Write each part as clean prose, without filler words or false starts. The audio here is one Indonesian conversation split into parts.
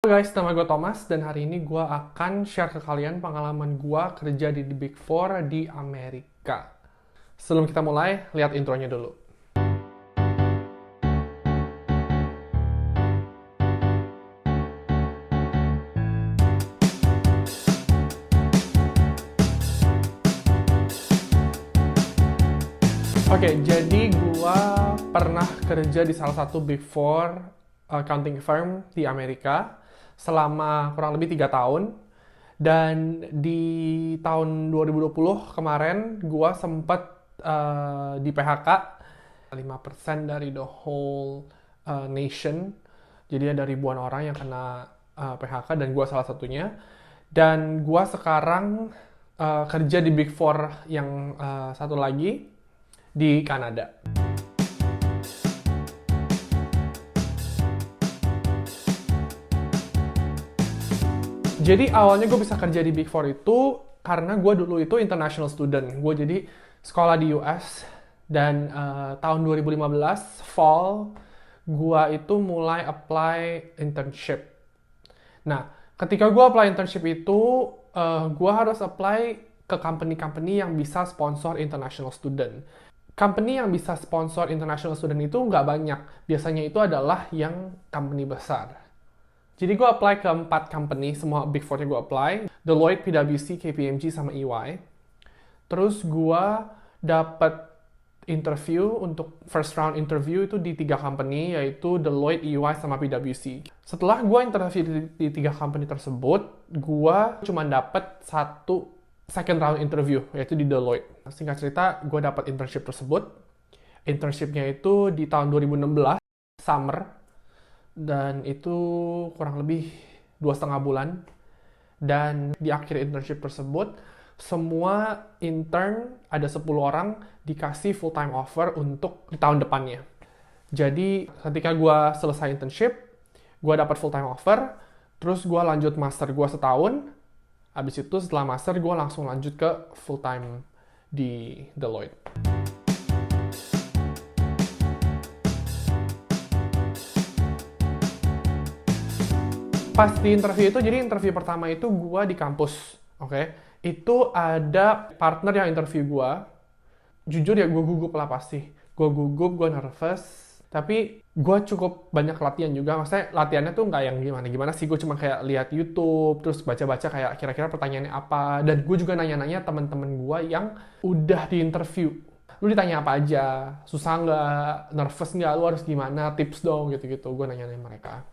Halo guys, nama gue Thomas dan hari ini gue akan share ke kalian pengalaman gue kerja di The Big Four di Amerika. Sebelum kita mulai, lihat intronya dulu. Oke, jadi gue pernah kerja di salah satu Big Four accounting firm di Amerika selama kurang lebih 3 tahun. Dan di tahun 2020 kemarin, gue sempat di PHK 5% dari the whole nation. Jadi ada ribuan orang yang kena PHK dan gue salah satunya. Dan gue sekarang kerja di Big Four yang satu lagi di Kanada. Jadi awalnya gue bisa kerja di Big Four itu karena gue dulu itu international student. Gue jadi sekolah di US dan tahun 2015 fall gue itu mulai apply internship. Nah, ketika gue apply internship itu gue harus apply ke company-company yang bisa sponsor international student. Company yang bisa sponsor international student itu nggak banyak. Biasanya itu adalah yang company besar. Jadi gue apply ke 4 company, semua Big Four-nya gue apply. Deloitte, PwC, KPMG, sama EY. Terus gue dapet interview untuk first round interview itu di 3 company, yaitu Deloitte, EY, sama PwC. Setelah gue interview di 3 company tersebut, gue cuma dapet satu second round interview, yaitu di Deloitte. Singkat cerita, gue dapat internship tersebut. Internshipnya itu di tahun 2016, summer, dan itu kurang lebih 2,5 bulan. Dan di akhir internship tersebut, semua intern, ada 10 orang, dikasih full-time offer untuk di tahun depannya. Jadi ketika gue selesai internship, gue dapat full-time offer, terus gue lanjut master gue setahun. Habis itu setelah master, gue langsung lanjut ke full-time di Deloitte. Pas di interview itu, jadi interview pertama itu gue di kampus, oke? Itu ada partner yang interview gue. Jujur ya, gue gugup lah pasti. Gue gugup, gue nervous. Tapi gue cukup banyak latihan juga. Maksudnya latihannya tuh nggak yang gimana-gimana sih. Gue cuma kayak lihat YouTube, terus baca-baca kayak kira-kira pertanyaannya apa. Dan gue juga nanya-nanya teman-teman gue yang udah di interview. Lu ditanya apa aja? Susah nggak? Nervous nggak? Lu harus gimana? Tips dong, gitu-gitu. Gue nanya-nanya mereka.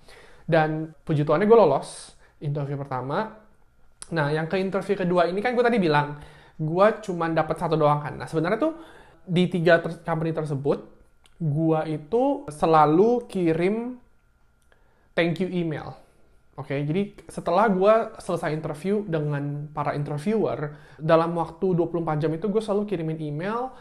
Dan puji Tuhannya gue lolos interview pertama. Nah, yang ke interview kedua ini kan gue tadi bilang, gue cuma dapat satu doang kan. Nah, sebenarnya tuh di 3 company tersebut, gue itu selalu kirim thank you email. Oke, jadi setelah gue selesai interview dengan para interviewer, dalam waktu 24 jam itu gue selalu kirimin email,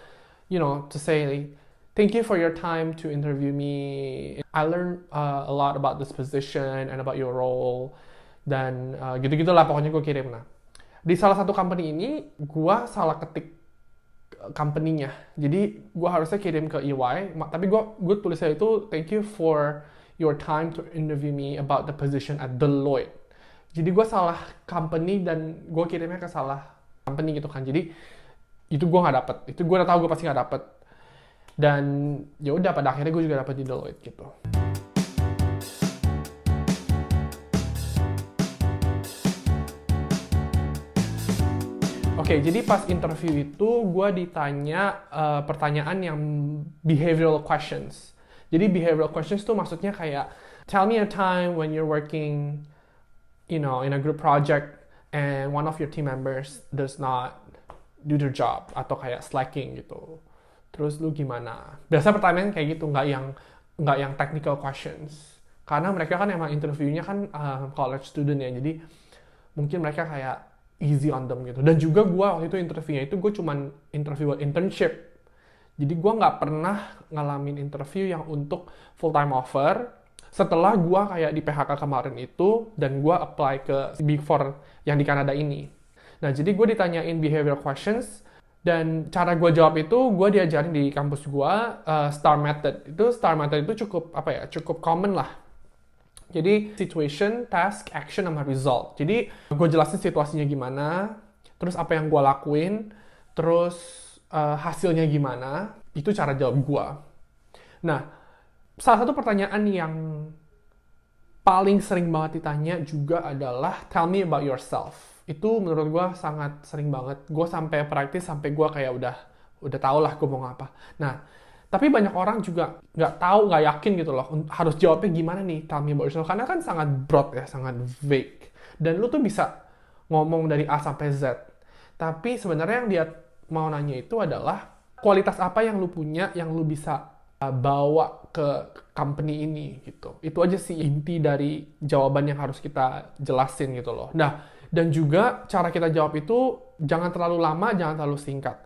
to say, thank you for your time to interview me. I learned a lot about this position and about your role. Dan gitu-gitulah pokoknya gue kirim. Nah, di salah satu company ini, gue salah ketik company-nya. Jadi gue harusnya kirim ke EY, tapi gue tulisnya itu thank you for your time to interview me about the position at Deloitte. Jadi gue salah company dan gue kirimnya ke salah company gitu kan. Jadi itu gue nggak dapet. Itu gue udah tahu gue pasti nggak dapet. Dan ya udah pada akhirnya gue juga dapet di Deloitte gitu. Oke, jadi pas interview itu gue ditanya pertanyaan yang behavioral questions. Jadi behavioral questions tuh maksudnya kayak, tell me a time when you're working, in a group project and one of your team members does not do their job atau kayak slacking gitu. Terus lu gimana? Biasa pertanyaan kayak gitu, nggak yang technical questions. Karena mereka kan emang interviewnya kan college student ya, jadi mungkin mereka kayak easy on them gitu. Dan juga gue waktu itu interviewnya itu gue cuman interview internship. Jadi gue nggak pernah ngalamin interview yang untuk full time offer. Setelah gue kayak di PHK kemarin itu dan gue apply ke Big Four yang di Kanada ini. Nah, jadi gue ditanyain behavioral questions dan cara gue jawab itu gue diajarin di kampus gue STAR method. Itu STAR method itu cukup cukup common lah Jadi situation, task, action, sama result. Jadi gue jelasin situasinya gimana, terus apa yang gue lakuin, terus hasilnya gimana, itu cara jawab gue. Nah, salah satu pertanyaan yang paling sering banget ditanya juga adalah tell me about yourself. Itu menurut gue sangat sering banget. Gue sampai praktis, sampai gue kayak udah tau lah gue mau ngapa. Nah, tapi banyak orang juga nggak tahu, nggak yakin gitu loh, harus jawabnya gimana nih, tell me about yourself. Karena kan sangat broad ya, sangat vague. Dan lu tuh bisa ngomong dari A sampai Z. Tapi sebenarnya yang dia mau nanya itu adalah kualitas apa yang lu punya, yang lu bisa bawa ke company ini gitu. Itu aja sih inti dari jawaban yang harus kita jelasin gitu loh. Nah, dan juga cara kita jawab itu jangan terlalu lama, jangan terlalu singkat.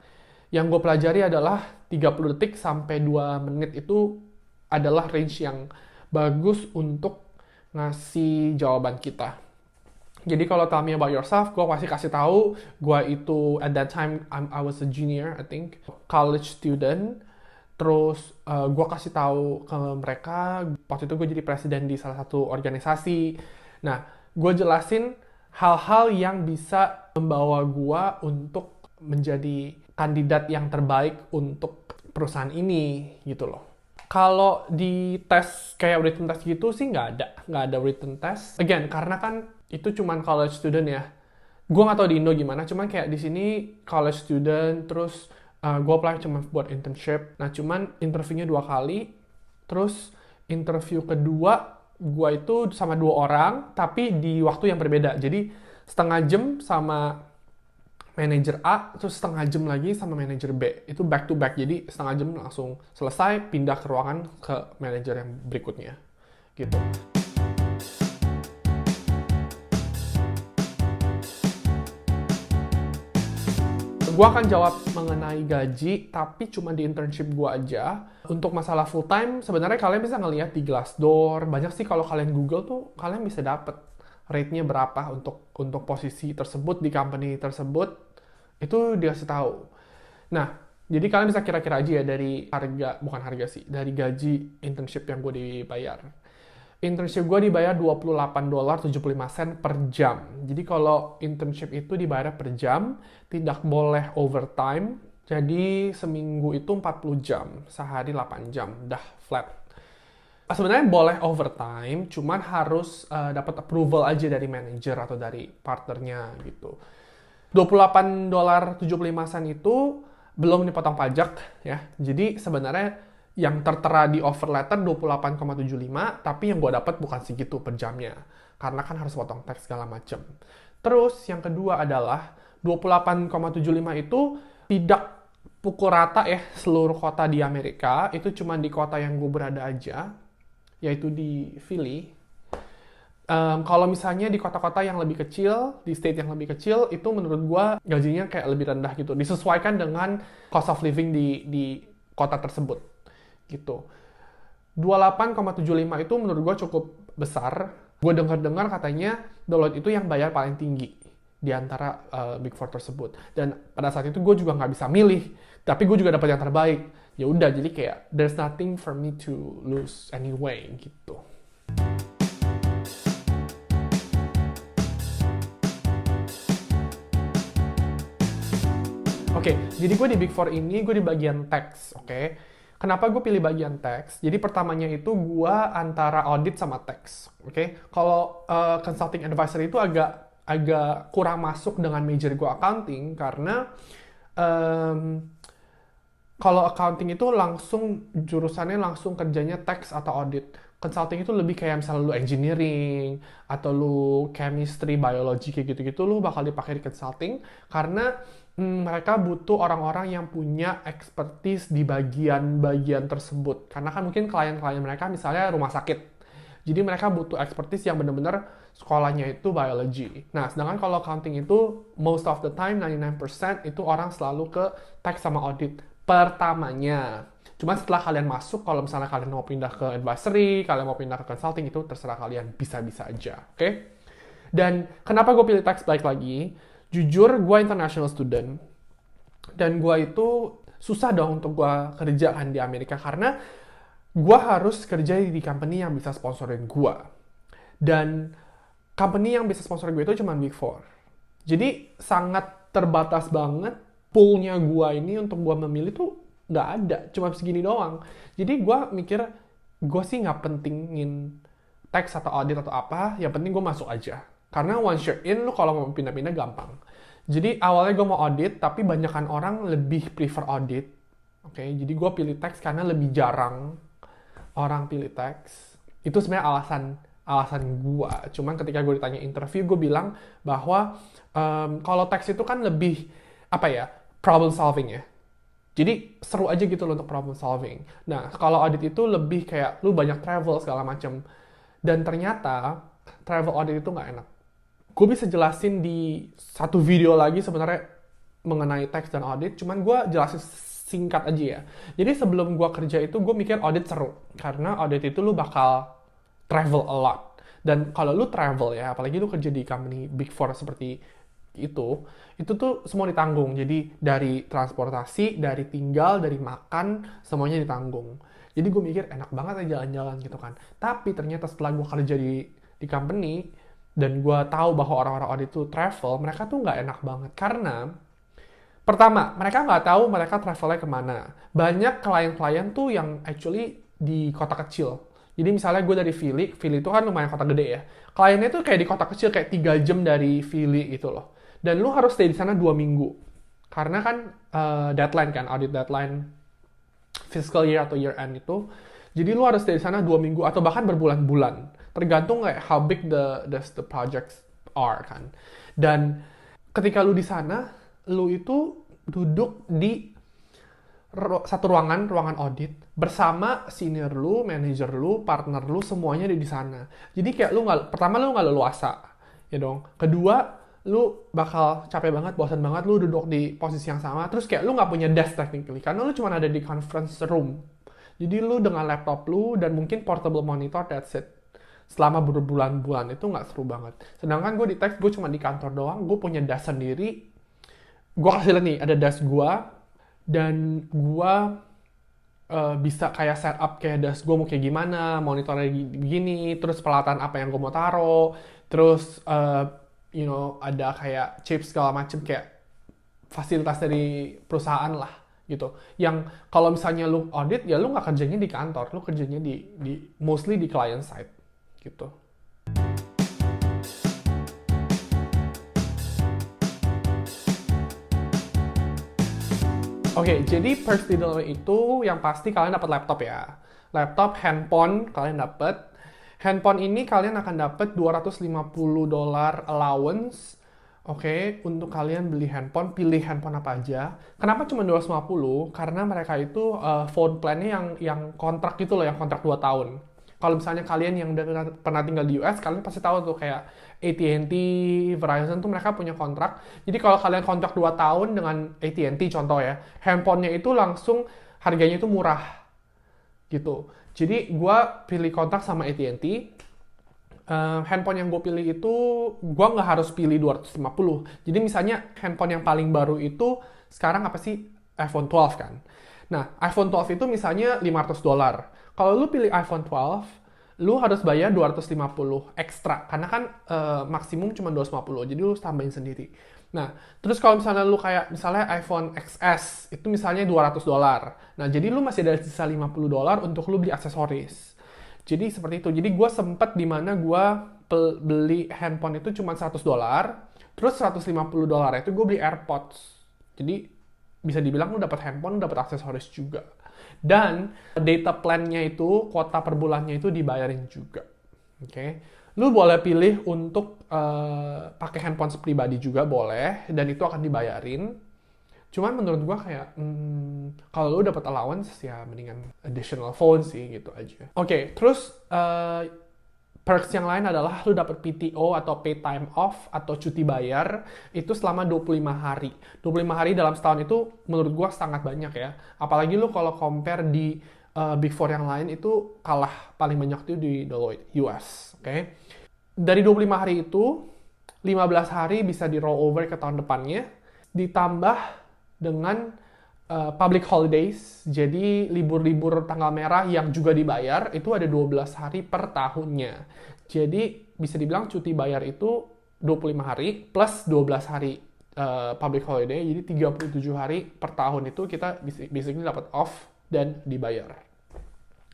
Yang gue pelajari adalah 30 detik sampai 2 menit itu adalah range yang bagus untuk ngasih jawaban kita. Jadi kalau tell me about yourself, gue pasti kasih tahu gue itu at that time I was a junior, I think, college student. Terus gue kasih tahu ke mereka, waktu itu gue jadi presiden di salah satu organisasi. Nah, gue jelasin hal-hal yang bisa membawa gue untuk menjadi kandidat yang terbaik untuk perusahaan ini, gitu loh. Kalau di tes kayak written test gitu sih nggak ada written test. Again, karena kan itu cuman college student ya. Gue nggak tahu di Indo gimana, cuman kayak di sini college student, terus gue apply cuma buat internship. Nah, cuman interviewnya 2 kali. Terus interview kedua, gue itu sama 2 orang, tapi di waktu yang berbeda. Jadi setengah jam sama manajer A, terus setengah jam lagi sama manajer B. Itu back to back, jadi setengah jam langsung selesai, pindah ke ruangan ke manajer yang berikutnya. Gitu. Gue akan jawab mengenai gaji, tapi cuma di internship gue aja. Untuk masalah full time, sebenarnya kalian bisa ngelihat di Glassdoor. Banyak sih kalau kalian Google tuh, kalian bisa dapet rate-nya berapa untuk posisi tersebut di company tersebut. Itu dikasih tahu. Nah, jadi kalian bisa kira-kira aja ya dari dari gaji internship yang gue dibayar. Internship gue dibayar $28.75 per jam. Jadi kalau internship itu dibayar per jam, tidak boleh overtime. Jadi seminggu itu 40 jam, sehari 8 jam, dah flat. Sebenarnya boleh overtime, cuman harus dapat approval aja dari manajer atau dari partnernya gitu. $28.75 itu belum dipotong pajak ya. Jadi sebenarnya yang tertera di offer letter 28,75, tapi yang gue dapat bukan segitu per jamnya. Karena kan harus potong tax segala macam. Terus yang kedua adalah 28,75 itu tidak pukul rata ya seluruh kota di Amerika. Itu cuma di kota yang gue berada aja, yaitu di Philly. Kalau misalnya di kota-kota yang lebih kecil, di state yang lebih kecil, itu menurut gue gajinya kayak lebih rendah gitu. Disesuaikan dengan cost of living di kota tersebut. Gitu. 28,75 itu menurut gue cukup besar. Gue dengar-dengar katanya Deloitte itu yang bayar paling tinggi di antara Big Four tersebut. Dan pada saat itu gue juga nggak bisa milih, tapi gue juga dapat yang terbaik. Ya udah, jadi kayak there's nothing for me to lose anyway gitu. Oke, jadi gue di Big Four ini gue di bagian tax, oke? Kenapa gue pilih bagian tax? Jadi pertamanya itu gue antara audit sama tax, oke? Kalau consulting advisor itu agak kurang masuk dengan major gue accounting karena kalau accounting itu jurusannya langsung kerjanya tax atau audit. Consulting itu lebih kayak misalnya lu engineering atau lu chemistry, biology kayak gitu-gitu, lu bakal dipakai di consulting karena mereka butuh orang-orang yang punya expertise di bagian-bagian tersebut. Karena kan mungkin klien-klien mereka misalnya rumah sakit. Jadi mereka butuh expertise yang benar-benar sekolahnya itu biology. Nah, sedangkan kalau accounting itu most of the time, 99% itu orang selalu ke tax sama audit pertamanya. Cuma setelah kalian masuk, kalau misalnya kalian mau pindah ke advisory, kalian mau pindah ke consulting, itu terserah kalian, bisa-bisa aja. Oke? Dan kenapa gue pilih tax balik lagi? Jujur, gue international student. Dan gue itu susah dong untuk gue kerjaan di Amerika. Karena gue harus kerja di company yang bisa sponsorin gue. Dan company yang bisa sponsor gue itu cuma Big Four. Jadi sangat terbatas banget poolnya gue ini untuk gue memilih tuh nggak ada, cuma segini doang. Jadi gue mikir, gue sih nggak pentingin tax atau audit atau apa, yang penting gue masuk aja. Karena once you're in, lu kalau mau pindah-pindah gampang. Jadi awalnya gue mau audit, tapi banyakan orang lebih prefer audit. Oke, jadi gue pilih tax karena lebih jarang orang pilih tax. Itu sebenarnya alasan gue. Cuman ketika gue ditanya interview, gue bilang bahwa kalau tax itu kan lebih problem solving ya. Jadi seru aja gitu loh untuk problem solving. Nah, kalau audit itu lebih kayak lu banyak travel segala macam. Dan ternyata travel audit itu nggak enak. Gue bisa jelasin di satu video lagi sebenarnya mengenai tax dan audit, cuman gue jelasin singkat aja ya. Jadi sebelum gue kerja itu gue mikir audit seru, karena audit itu lu bakal travel a lot. Dan kalau lu travel ya, apalagi lu kerja di company Big Four seperti itu tuh semua ditanggung. Jadi dari transportasi, dari tinggal, dari makan, semuanya ditanggung. Jadi gue mikir enak banget aja jalan-jalan gitu kan. Tapi ternyata setelah gue kerja di company, dan gue tahu bahwa orang-orang audit itu travel, mereka tuh nggak enak banget. Karena, pertama, mereka nggak tahu mereka travelnya kemana. Banyak klien-klien tuh yang actually di kota kecil. Jadi misalnya gue dari Philly itu kan lumayan kota gede ya. Kliennya tuh kayak di kota kecil, kayak 3 jam dari Philly gitu loh. Dan lu harus stay di sana 2 minggu. Karena kan deadline kan, audit deadline fiscal year atau year end itu. Jadi lu harus stay di sana 2 minggu atau bahkan berbulan-bulan. Tergantung kayak how big the projects are kan. Dan ketika lu di sana, lu itu duduk di satu ruangan audit bersama senior lu, manager lu, partner lu, semuanya ada di sana. Jadi kayak pertama lu nggak leluasa, ya dong. Kedua, lu bakal capek banget, bosan banget, lu duduk di posisi yang sama. Terus kayak lu nggak punya desk technically, karena lu cuma ada di conference room. Jadi lu dengan laptop lu dan mungkin portable monitor, that's it. Selama berbulan-bulan itu nggak seru banget. Sedangkan gue di tax, gue cuma di kantor doang, gue punya desk sendiri. Gue kasih lihat nih, ada desk gue, dan gue bisa kayak setup kayak desk gue mau kayak gimana, monitornya begini, terus peralatan apa yang gue mau taruh, terus ada kayak chips segala macem, kayak fasilitas dari perusahaan lah gitu. Yang kalau misalnya lu audit, ya lu nggak kerjanya di kantor, lu kerjanya di mostly di client side gitu. Oke, jadi perks di dalam itu yang pasti kalian dapat laptop ya. Laptop, handphone kalian dapat. Handphone ini kalian akan dapat $250 allowance. Oke, untuk kalian beli handphone, pilih handphone apa aja. Kenapa cuma 250? Karena mereka itu phone plan-nya yang kontrak gitu loh, yang kontrak 2 tahun. Kalau misalnya kalian yang udah pernah tinggal di US, kalian pasti tahu tuh kayak AT&T, Verizon tuh mereka punya kontrak. Jadi kalau kalian kontrak 2 tahun dengan AT&T contoh ya, handphonenya itu langsung harganya itu murah gitu. Jadi gue pilih kontrak sama AT&T. Handphone yang gue pilih itu, gue nggak harus pilih 250. Jadi misalnya handphone yang paling baru itu sekarang apa sih? iPhone 12 kan. Nah, iPhone 12 itu misalnya $500. Kalau lu pilih iPhone 12, lu harus bayar 250 ekstra. Karena kan maksimum cuma 250, jadi lu tambahin sendiri. Nah, terus kalau misalnya lu kayak misalnya iPhone XS, itu misalnya $200. Nah, jadi lu masih ada sisa $50 untuk lu beli aksesoris. Jadi seperti itu. Jadi gue sempet dimana gue beli handphone itu cuma $100, terus $150 itu gue beli AirPods. Jadi bisa dibilang lu dapat handphone, lu dapat aksesoris juga. Dan data plan-nya itu, kuota per bulannya itu dibayarin juga. Oke. Lu boleh pilih untuk pakai handphone pribadi juga boleh, dan itu akan dibayarin. Cuman menurut gua kayak, kalau lu dapat allowance, ya mendingan additional phone sih, gitu aja. Oke, terus perks yang lain adalah lu dapat PTO atau paid time off atau cuti bayar itu selama 25 hari. 25 hari dalam setahun itu menurut gua sangat banyak ya. Apalagi lu kalau compare di Big Four yang lain itu kalah paling banyak itu di Deloitte US, oke? Dari 25 hari itu 15 hari bisa di roll over ke tahun depannya, ditambah dengan public holidays, jadi libur-libur tanggal merah yang juga dibayar, itu ada 12 hari per tahunnya. Jadi bisa dibilang cuti bayar itu 25 hari plus 12 hari public holiday, jadi 37 hari per tahun itu kita basically dapat off dan dibayar.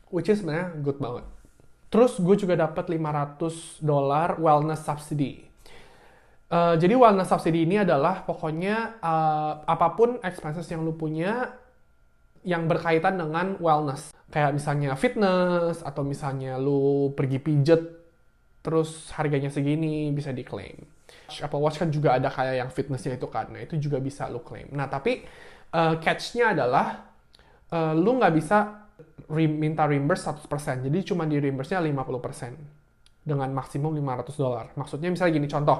Which is sebenarnya good banget. Terus gue juga dapat $500 wellness subsidy. Jadi wellness subsidy ini adalah pokoknya apapun expenses yang lu punya yang berkaitan dengan wellness. Kayak misalnya fitness, atau misalnya lu pergi pijet, terus harganya segini, bisa diklaim. Apple Watch kan juga ada kayak yang fitnessnya itu kan, nah itu juga bisa lu claim. Nah tapi catch-nya adalah lu nggak bisa minta reimburse 100%, jadi cuma di reimburse-nya 50% dengan maksimum $500. Maksudnya misalnya gini, contoh,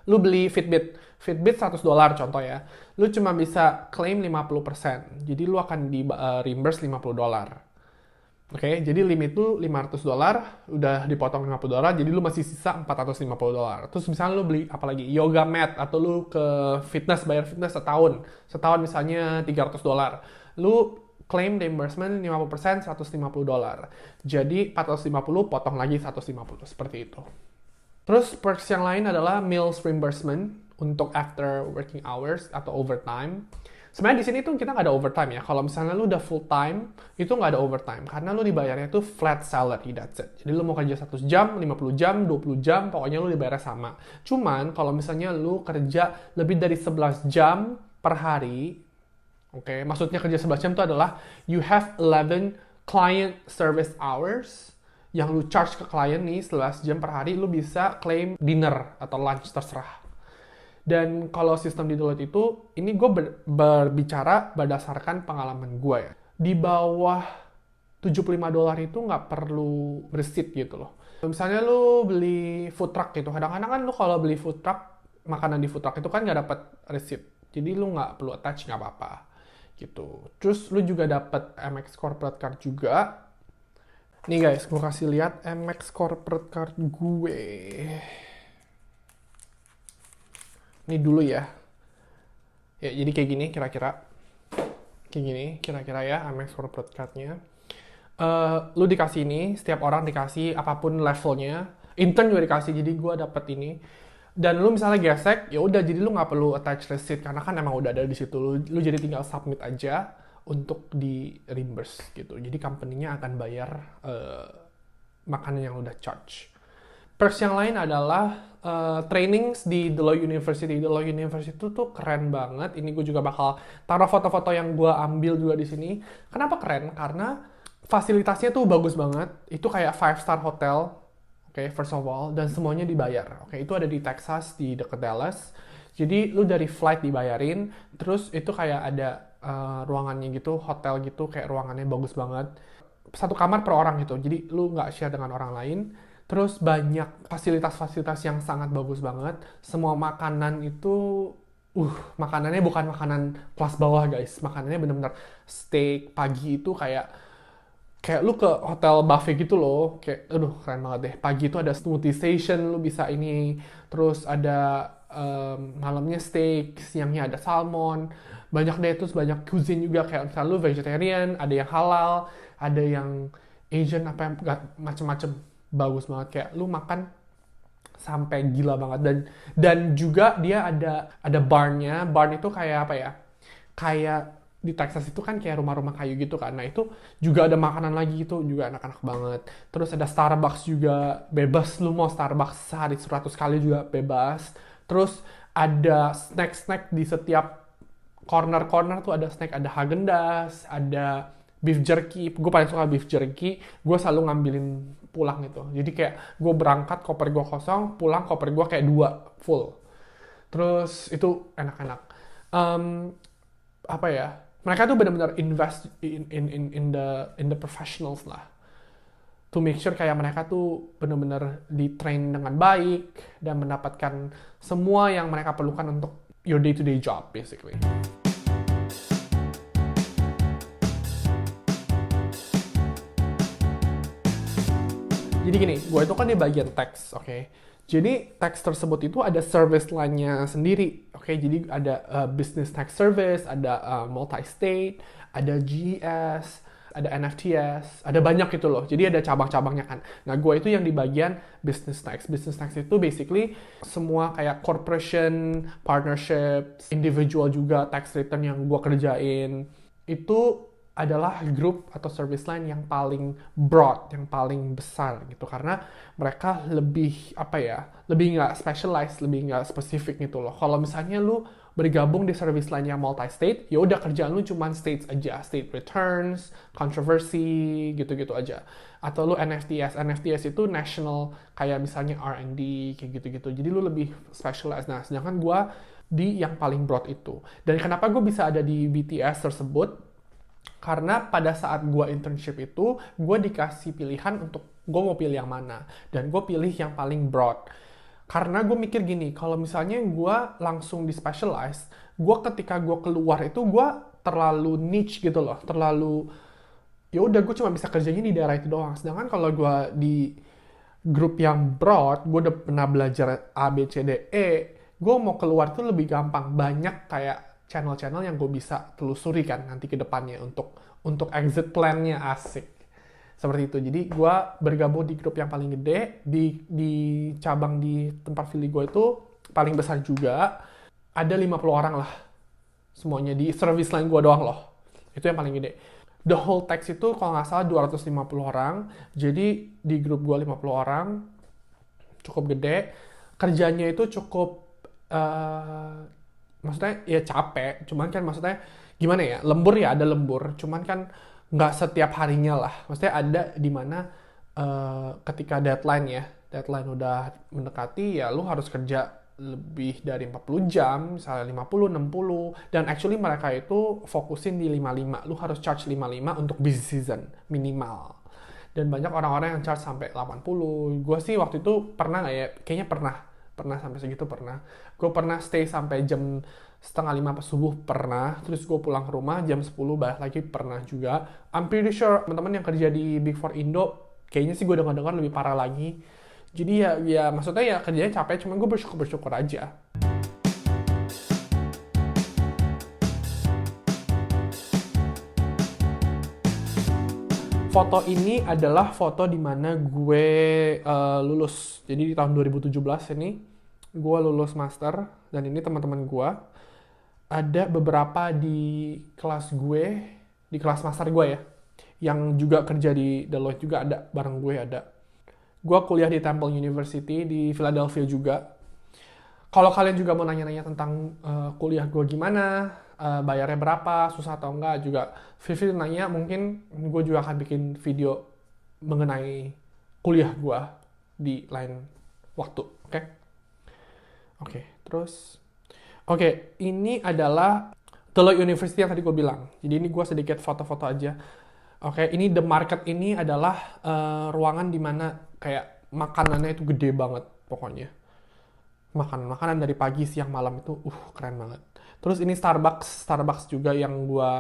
lu beli Fitbit $100 contoh ya, lu cuma bisa claim 50%, jadi lu akan di reimburse $50. Oke, jadi limit lu $500, udah dipotong $50, jadi lu masih sisa $450. Terus misalnya lu beli apalagi yoga mat, atau lu ke fitness, bayar fitness setahun misalnya $300. Lu claim reimbursement 50% $150. Jadi 450 potong lagi 150, seperti itu. Terus perks yang lain adalah meals reimbursement untuk after working hours atau overtime. Sebenarnya di sini tuh kita nggak ada overtime ya. Kalau misalnya lu udah full time, itu nggak ada overtime. Karena lu dibayarnya tuh flat salary, that's it. Jadi lu mau kerja 100 jam, 50 jam, 20 jam, pokoknya lu dibayarnya sama. Cuman kalau misalnya lu kerja lebih dari 11 jam per hari, oke, maksudnya kerja 11 jam itu adalah you have 11 client service hours yang lu charge ke klien nih 11 jam per hari, lu bisa claim dinner atau lunch, terserah. Dan kalau sistem di Deloitte itu, ini gue berbicara berdasarkan pengalaman gue ya. Di bawah $75 itu nggak perlu receipt gitu loh. Misalnya lu beli food truck gitu, kadang-kadang kan lu kalau beli food truck, makanan di food truck itu kan nggak dapat receipt. Jadi lu nggak perlu attach, nggak apa-apa gitu. Terus lu juga dapat Amex Corporate Card juga. Nih guys, gue kasih lihat Amex Corporate Card gue. Ini dulu ya. Ya, jadi kayak gini kira-kira. Kayak gini kira-kira ya Amex Corporate Card-nya. Lu dikasih ini, setiap orang dikasih apapun levelnya. Intern juga dikasih, jadi gue dapet ini. Dan lu misalnya gesek, ya udah, jadi lu nggak perlu attach receipt karena kan emang udah ada di situ. Lu jadi tinggal submit aja untuk di reimburse gitu. Jadi company-nya akan bayar makanan yang udah charge. Perks yang lain adalah trainings di Deloitte University. Deloitte University itu tuh keren banget. Ini gue juga bakal taruh foto-foto yang gue ambil juga di sini. Kenapa keren? Karena fasilitasnya tuh bagus banget. Itu kayak 5-star hotel. Oke, first of all, dan semuanya dibayar. Oke, itu ada di Texas, di dekat Dallas. Jadi lu dari flight dibayarin, terus itu kayak ada ruangannya gitu, hotel gitu, kayak ruangannya bagus banget. Satu kamar per orang gitu, jadi lu nggak share dengan orang lain. Terus banyak fasilitas-fasilitas yang sangat bagus banget. Semua makanan itu, makanannya bukan makanan kelas bawah guys. Makanannya bener-bener steak pagi itu kayak lu ke hotel buffet gitu loh. Kayak, aduh keren banget deh. Pagi itu ada smoothie station, lu bisa ini. Terus ada malamnya steak, siangnya ada salmon. Banyak deh, terus banyak cuisine juga. Kayak misalnya lu vegetarian, ada yang halal, ada yang Asian, apa yang macem-macem. Bagus banget, kayak lu makan sampai gila banget. Dan juga dia ada barnya. Barn itu kayak apa ya, kayak di Texas itu kan kayak rumah-rumah kayu gitu kan. Nah itu juga ada makanan lagi, itu juga enak-enak banget. Terus ada Starbucks juga, bebas lu mau Starbucks sehari 100 kali juga bebas. Terus ada snack-snack di setiap corner-corner tuh, ada snack, ada Häagen-Dazs, ada beef jerky. Gue paling suka beef jerky, gue selalu ngambilin pulang gitu. Jadi kayak gue berangkat, koper gue kosong, pulang koper gue kayak 2 full. Terus itu enak-enak. Apa ya? Mereka tuh benar-benar invest in the professionals lah. To make sure kayak mereka tuh benar-benar di-train dengan baik dan mendapatkan semua yang mereka perlukan untuk your day-to-day job basically. Jadi gini, gue itu kan di bagian tax, oke? Jadi tax tersebut itu ada service line-nya sendiri, oke? Jadi ada business tax service, ada multi-state, ada GS, ada NFTs, ada banyak gitu loh. Jadi ada cabang-cabangnya kan. Nah, gue itu yang di bagian business tax. Business tax itu basically semua kayak corporation, partnerships, individual juga tax return yang gue kerjain. Itu adalah grup atau service line yang paling broad, yang paling besar gitu. Karena mereka lebih, apa ya, lebih nggak specialized, lebih nggak spesifik gitu loh. Kalau misalnya lu bergabung di service line yang multi-state, ya udah kerjaan lu cuma states aja, state returns, controversy, gitu-gitu aja. Atau lu NFTs itu national, kayak misalnya R&D, kayak gitu-gitu. Jadi lu lebih specialized. Nah, sedangkan gue di yang paling broad itu. Dan kenapa gue bisa ada di BTS tersebut? Karena pada saat gue internship itu, gue dikasih pilihan untuk gue mau pilih yang mana. Dan gue pilih yang paling broad. Karena gue mikir gini, kalau misalnya gue langsung di specialize, gue ketika gue keluar itu gue terlalu niche gitu loh, terlalu ya udah gue cuma bisa kerjanya di daerah itu doang. Sedangkan kalau gue di grup yang broad, gue udah pernah belajar A, B, C, D, E, gue mau keluar tuh lebih gampang. Banyak kayak channel-channel yang gue bisa telusuri kan nanti ke depannya untuk exit plan-nya asik. Seperti itu. Jadi gue bergabung di grup yang paling gede, di cabang di tempat fili gue itu paling besar juga. Ada 50 orang lah. Semuanya di service line gue doang loh. Itu yang paling gede. The whole tax itu kalau nggak salah 250 orang. Jadi di grup gue 50 orang. Cukup gede. Kerjanya itu cukup maksudnya ya capek. Cuman kan maksudnya gimana ya? Lembur ya ada lembur. Cuman kan nggak setiap harinya lah. Maksudnya ada di mana ketika deadline udah mendekati ya lu harus kerja lebih dari 40 jam, misalnya 50, 60, dan actually mereka itu fokusin di 55. Lu harus charge 55 untuk busy season, minimal. Dan banyak orang-orang yang charge sampai 80. Gue sih waktu itu pernah nggak ya? Kayaknya pernah sampai segitu pernah. Gue pernah stay sampai jam setengah 5 pas subuh pernah, terus gue pulang ke rumah jam 10 balik lagi pernah juga. I'm pretty sure teman-teman yang kerja di Big Four Indo, kayaknya sih gue dengar-dengar lebih parah lagi. Jadi ya maksudnya ya kerjanya capek, cuman gue bersyukur aja. Foto ini adalah foto di mana gue lulus. Jadi di tahun 2017 ini gue lulus master, dan ini teman-teman gue. Ada beberapa di kelas gue, di kelas master gue ya, yang juga kerja di Deloitte juga ada, bareng gue ada. Gue kuliah di Temple University di Philadelphia juga. Kalau kalian juga mau nanya-nanya tentang kuliah gue gimana, bayarnya berapa, susah atau enggak, juga feel free nanya. Mungkin gue juga akan bikin video mengenai kuliah gue di lain waktu, oke? Oke, terus ini adalah Deloitte University yang tadi gue bilang. Jadi ini gue sedikit foto-foto aja. Oke, ini the market ini adalah ruangan di mana kayak makanannya itu gede banget pokoknya. Makanan dari pagi, siang, malam itu keren banget. Terus ini Starbucks juga yang gue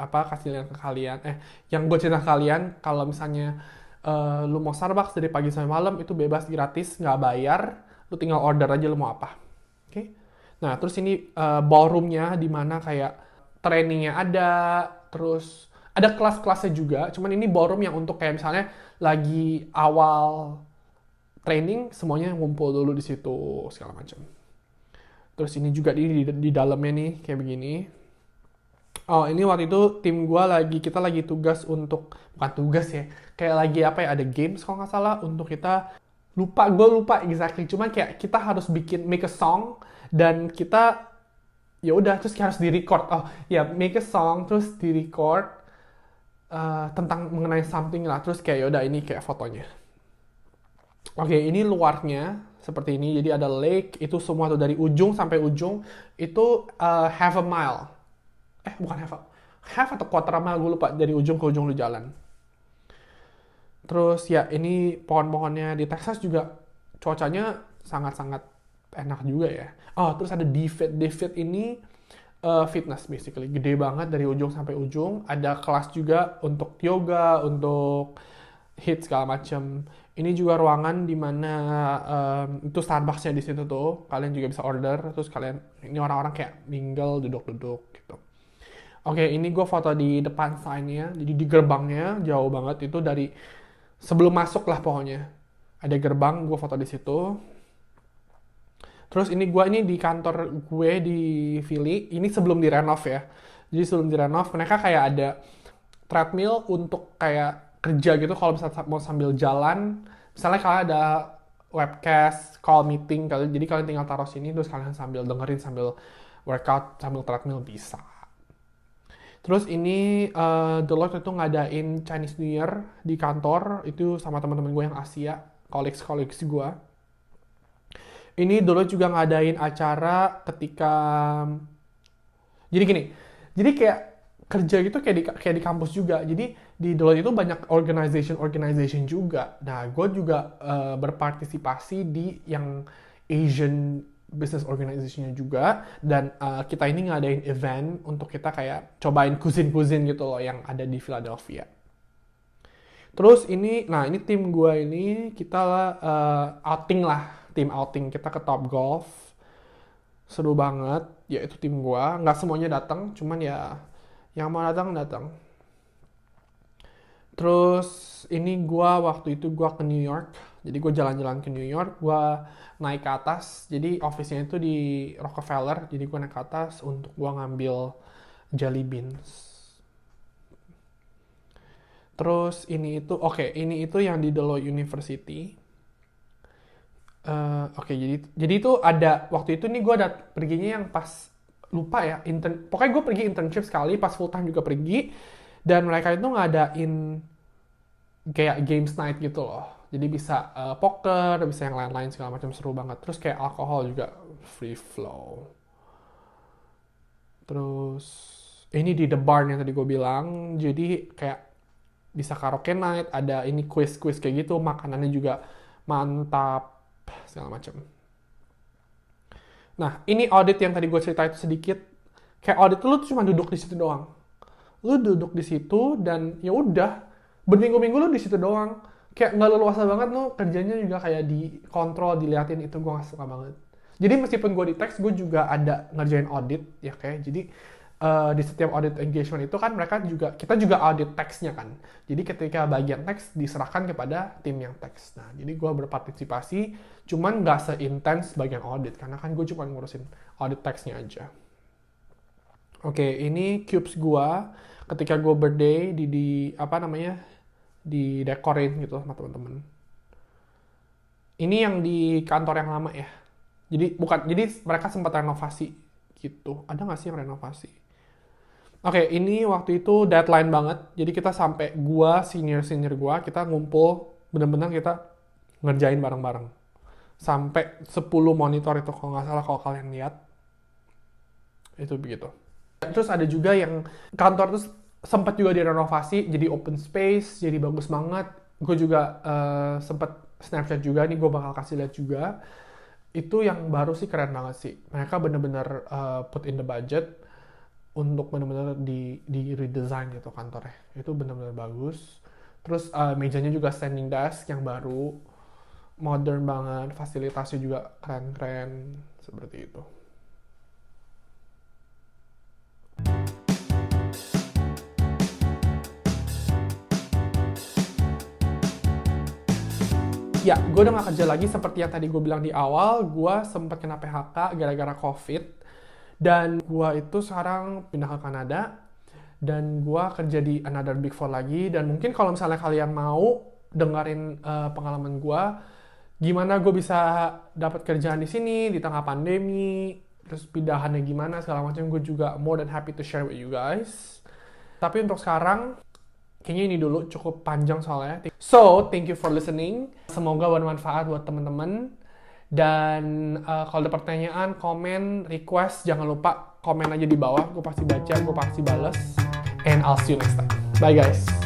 kasih lihat ke kalian. Yang gue cerita ke kalian, kalau misalnya lu mau Starbucks dari pagi sampai malam itu bebas, gratis, nggak bayar. Lu tinggal order aja lu mau apa. Oke. Nah, terus ini ballroom-nya di mana kayak trainingnya ada, terus ada kelas-kelasnya juga. Cuman ini ballroom yang untuk kayak misalnya lagi awal training, semuanya ngumpul dulu di situ segala macam. Terus ini juga di dalamnya nih kayak begini. Oh, ini waktu itu tim gue kita lagi tugas untuk, bukan tugas ya, kayak lagi ada games kalau nggak salah untuk kita, gue lupa exactly, cuman kayak kita harus make a song, dan kita ya udah terus harus di-record. Make a song terus di-record tentang mengenai something lah, terus kayak yaudah ini kayak fotonya. Oke, ini luarnya seperti ini. Jadi ada lake, itu semua tuh dari ujung sampai ujung itu half a mile. Bukan half atau quarter mile, gue lupa, dari ujung ke ujung lu jalan. Terus ya ini pohon-pohonnya di Texas juga cuacanya sangat-sangat enak juga ya. Terus ada DFIT ini fitness basically, gede banget dari ujung sampai ujung. Ada kelas juga untuk yoga, untuk HIIT segala macam. Ini juga ruangan di mana itu Starbucks-nya di situ tuh. Kalian juga bisa order, terus kalian ini orang-orang kayak mingle, duduk-duduk gitu. Oke, ini gue foto di depan sign-nya, jadi di gerbangnya jauh banget itu dari sebelum masuk lah pokoknya. Ada gerbang, gue foto di situ. Terus ini di kantor gue di Philly, ini sebelum direnov ya. Jadi sebelum direnov, mereka kayak ada treadmill untuk kayak kerja gitu kalau misalnya mau sambil jalan. Misalnya kalian ada webcast, call meeting, jadi kalian tinggal taruh sini terus kalian sambil dengerin, sambil workout, sambil treadmill bisa. Terus ini Deloitte itu ngadain Chinese New Year di kantor, itu sama teman-teman gue yang Asia, colleagues gue. Ini Deloitte juga ngadain acara ketika, jadi gini, jadi kayak kerja gitu kayak di kampus juga. Jadi di Deloitte itu banyak organization juga. Nah, gue juga berpartisipasi di yang Asian business organization-nya juga, dan kita ini ngadain event untuk kita kayak cobain cuisine gitu loh yang ada di Philadelphia. Terus ini tim gue ini kita outing lah, tim outing kita ke Topgolf, seru banget. Ya itu tim gue, nggak semuanya datang, cuman ya yang mau datang. Terus ini waktu itu gue ke New York, jadi gue jalan-jalan ke New York, gue naik ke atas, jadi office-nya itu di Rockefeller, jadi gue naik ke atas untuk gue ngambil jelly beans. Terus ini itu yang di Deloitte University. Jadi itu ada, waktu itu nih gue ada perginya yang pas, lupa ya, pokoknya gue pergi internship sekali, pas full time juga pergi, dan mereka itu ngadain kayak games night gitu loh. Jadi bisa poker, bisa yang lain-lain segala macam, seru banget. Terus kayak alkohol juga free flow. Terus ini di The Barn yang tadi gue bilang, jadi kayak bisa karaoke night, ada ini quiz kayak gitu, makanannya juga mantap segala macam. Nah, ini audit yang tadi gue cerita itu sedikit. Kayak audit lu tuh cuma duduk di situ doang. Lu duduk di situ dan ya udah, berminggu-minggu lu di situ doang. Kayak nggak leluasa banget, lu kerjanya juga kayak dikontrol, diliatin, itu gue nggak suka banget. Jadi meskipun gue di teks, gue juga ada ngerjain audit ya kayak. Jadi di setiap audit engagement itu kan kita juga audit teksnya kan. Jadi ketika bagian teks diserahkan kepada tim yang teks. Nah, jadi gue berpartisipasi, cuman nggak seintens bagian audit karena kan gue cuma ngurusin audit teksnya aja. Oke, ini cubes gue ketika gue birthday di dekorin gitu sama teman-teman. Ini yang di kantor yang lama ya. Jadi mereka sempat renovasi gitu. Ada nggak sih yang renovasi? Oke, ini waktu itu deadline banget. Jadi kita sampai senior gua, kita ngumpul, bener-bener kita ngerjain bareng-bareng. Sampai 10 monitor itu kalau nggak salah, kalau kalian lihat. Itu begitu. Terus ada juga yang kantor tuh sempat juga direnovasi, jadi open space, jadi bagus banget. Gue juga sempat Snapchat juga, nih gue bakal kasih lihat juga. Itu yang baru sih keren banget sih. Mereka bener-bener put in the budget untuk benar-benar di redesign gitu kantornya. Itu benar-benar bagus. Terus mejanya juga standing desk yang baru, modern banget, fasilitasnya juga keren-keren, seperti itu. Ya, gue udah gak kerja lagi seperti yang tadi gue bilang di awal. Gue sempat kena PHK gara-gara COVID. Dan gue itu sekarang pindah ke Kanada, dan gue kerja di another Big Four lagi. Dan mungkin kalau misalnya kalian mau dengerin pengalaman gue, gimana gue bisa dapat kerjaan di sini di tengah pandemi, terus pindahannya gimana segala macam, gue juga more than happy to share with you guys. Tapi untuk sekarang, kayaknya ini dulu, cukup panjang soalnya. So, thank you for listening. Semoga bermanfaat buat teman-teman. Dan kalau ada pertanyaan, komen, request, jangan lupa komen aja di bawah. Gue pasti baca, gue pasti bales. And I'll see you next time. Bye guys.